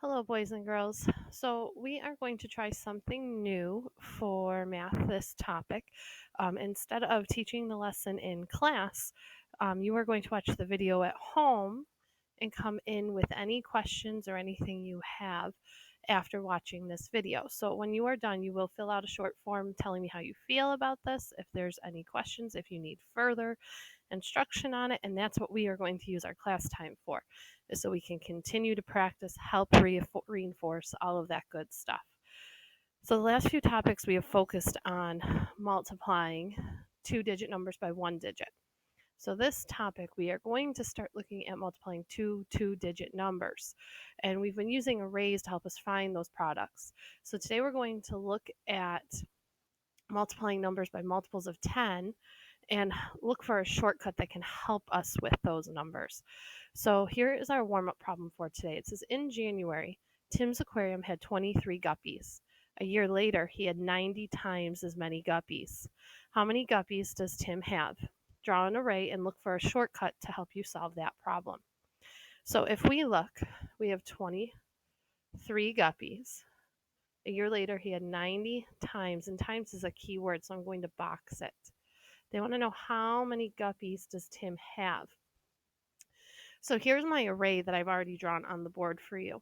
Hello, boys and girls. So, we are going to try something new for math this topic. Instead of teaching the lesson in class, you are going to watch the video at home and come in with any questions or anything you have after watching this video. So, when you are done, you will fill out a short form telling me how you feel about this, if there's any questions, if you need further instruction on it, and that's what we are going to use our class time for, is so we can continue to practice, help reinforce all of that good stuff. So the last few topics we have focused on multiplying two-digit numbers by one digit. So this topic, we are going to start looking at multiplying two-digit numbers. And we've been using arrays to help us find those products. So today we're going to look at multiplying numbers by multiples of 10 and look for a shortcut that can help us with those numbers. So here is our warm-up problem for today. It says, in January, Tim's aquarium had 23 guppies. A year later, he had 90 times as many guppies. How many guppies does Tim have? Draw an array and look for a shortcut to help you solve that problem. So if we look, we have 23 guppies. A year later, he had 90 times, and times is a key word, so I'm going to box it. They want to know how many guppies does Tim have. So here's my array that I've already drawn on the board for you.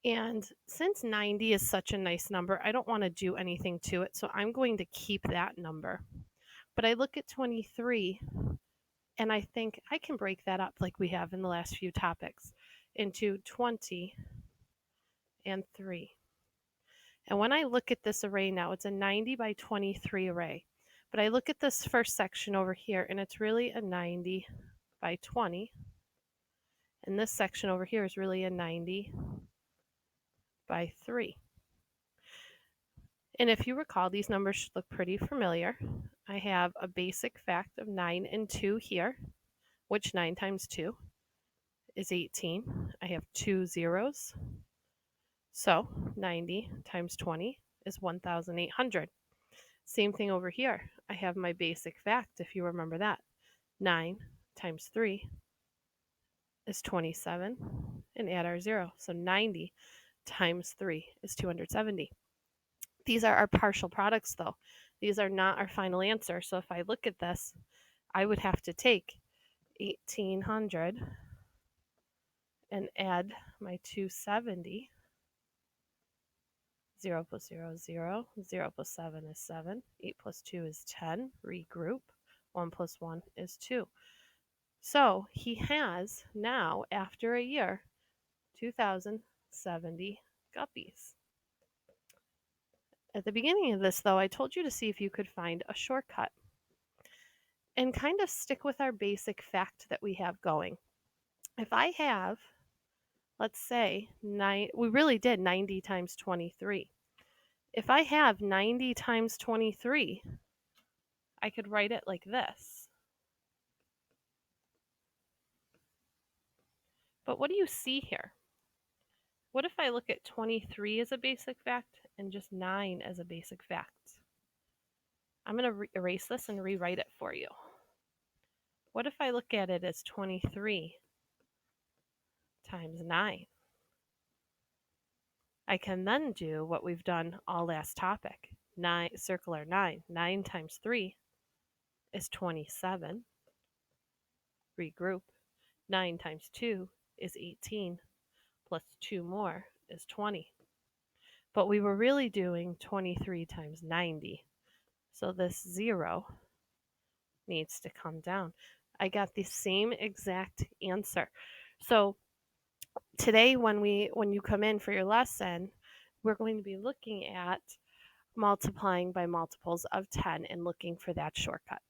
And since 90 is such a nice number, I don't want to do anything to it, so I'm going to keep that number. But I look at 23, and I think I can break that up like we have in the last few topics into 20 and 3. And when I look at this array now, it's a 90 by 23 array. But I look at this first section over here, and it's really a 90 by 20. And this section over here is really a 90 by 3. And if you recall, these numbers should look pretty familiar. I have a basic fact of 9 and 2 here, which 9 times 2 is 18. I have 2 zeros. So 90 times 20 is 1,800. Same thing over here. I have my basic fact, if you remember that. 9 times 3 is 27, and add our 0. So 90 times 3 is 270. These are our partial products, though. These are not our final answer. So if I look at this, I would have to take 1,800 and add my 270. 0 plus 0 is 0. 0 plus 7 is 7. 8 plus 2 is 10. Regroup. 1 plus 1 is 2. So he has now, after a year, 2,070 guppies. At the beginning of this, though, I told you to see if you could find a shortcut and kind of stick with our basic fact that we have going. If I have, let's say, we really did 90 times 23. If I have 90 times 23, I could write it like this. But what do you see here? What if I look at 23 as a basic fact and just 9 as a basic fact? I'm going to erase this and rewrite it for you. What if I look at it as 23 times 9? I can then do what we've done all last topic. Circle our 9. 9 times 3 is 27. Regroup. 9 times 2 is 18. Plus 2 more is 20. But we were really doing 23 times 90. So this 0 needs to come down. I got the same exact answer. So today when you come in for your lesson, we're going to be looking at multiplying by multiples of 10 and looking for that shortcut.